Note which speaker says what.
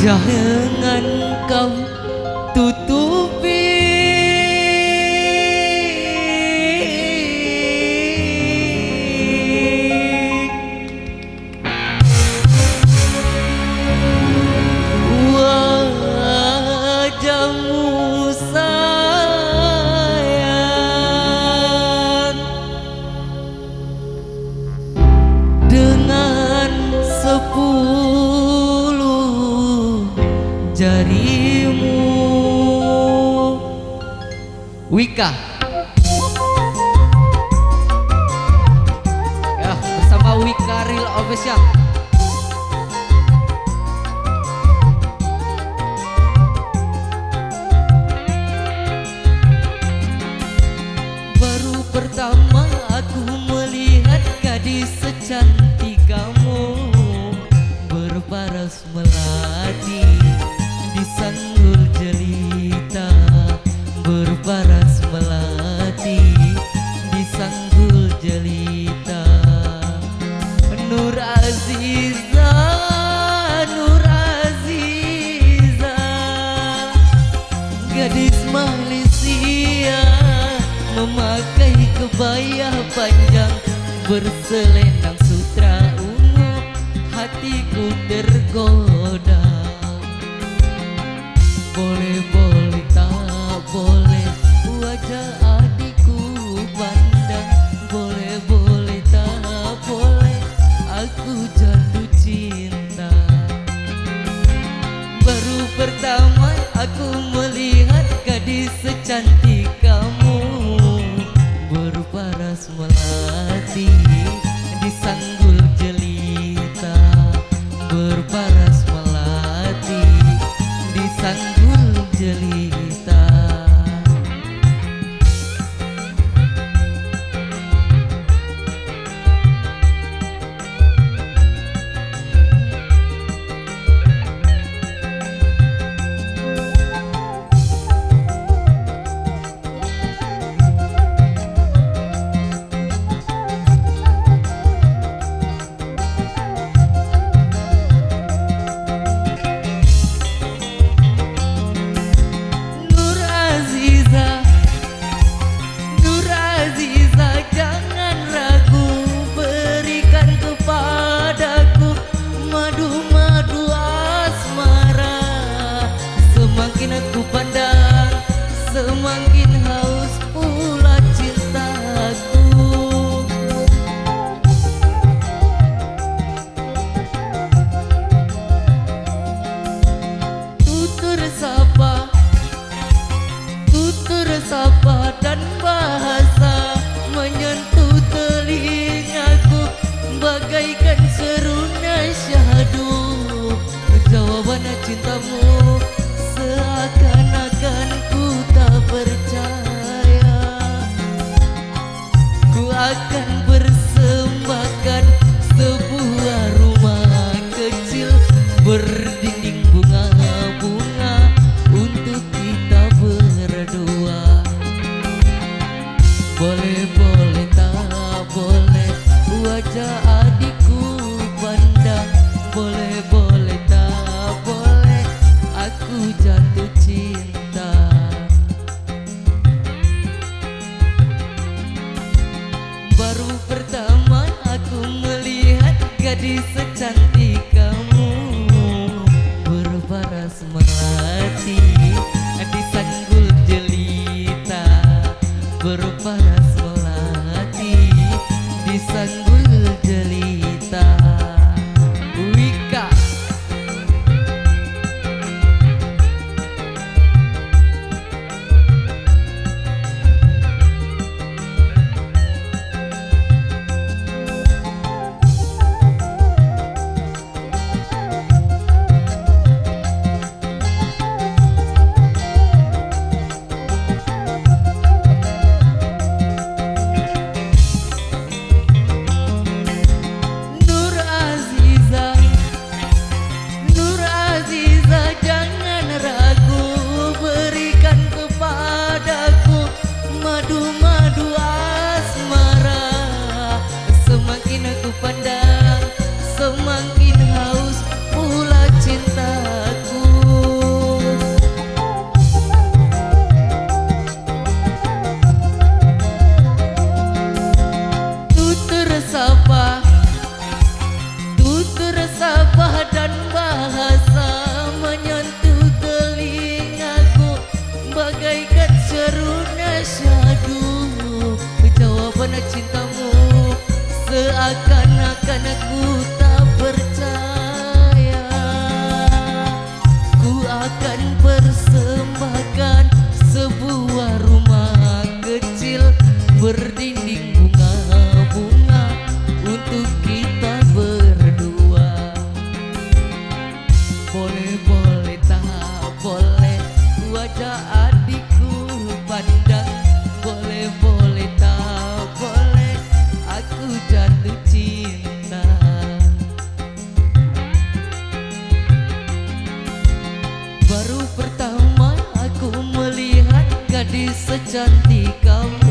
Speaker 1: Jangan kau tutupi wajahmu sayang dengan 10 jarimu. Wika ya, bersama Wika Real Official. Baru pertama aku melihat gadis secantik kamu berparas melati di sanggul jelita, berparas melati di sanggul jelita. Nur Aziza, Nur Aziza, gadis Malaysia memakai kebaya panjang berselendang sutra ungu, hatiku tergoda. Boleh-boleh tak boleh wajah adikku pandang, boleh-boleh tak boleh aku jatuh cinta. Baru pertama aku melihat gadis secantik kamu berparas melati di sanggul jelita, berparas melati di sanggul jelita. Semakin aku pandang, semakin haus pula cintaku. Tutur sapa dan bahasa menyentuh telingaku bagaikan serunya syahdu. Jawaban cintamu seakan-akan ku tak percaya. Ku akan persembahkan sebuah rumah kecil berdinding bunga-bunga untuk kita berdua. Boleh-boleh tak boleh wajah adikku pandang, boleh-boleh tak boleh aku jatuh cinta. Baru pertama aku melihat gadis secantik kamu berparas melati di sanggul jelita, berparas melati di sanggul jelita. Wika gadis secantik kamu.